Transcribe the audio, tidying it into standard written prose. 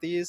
30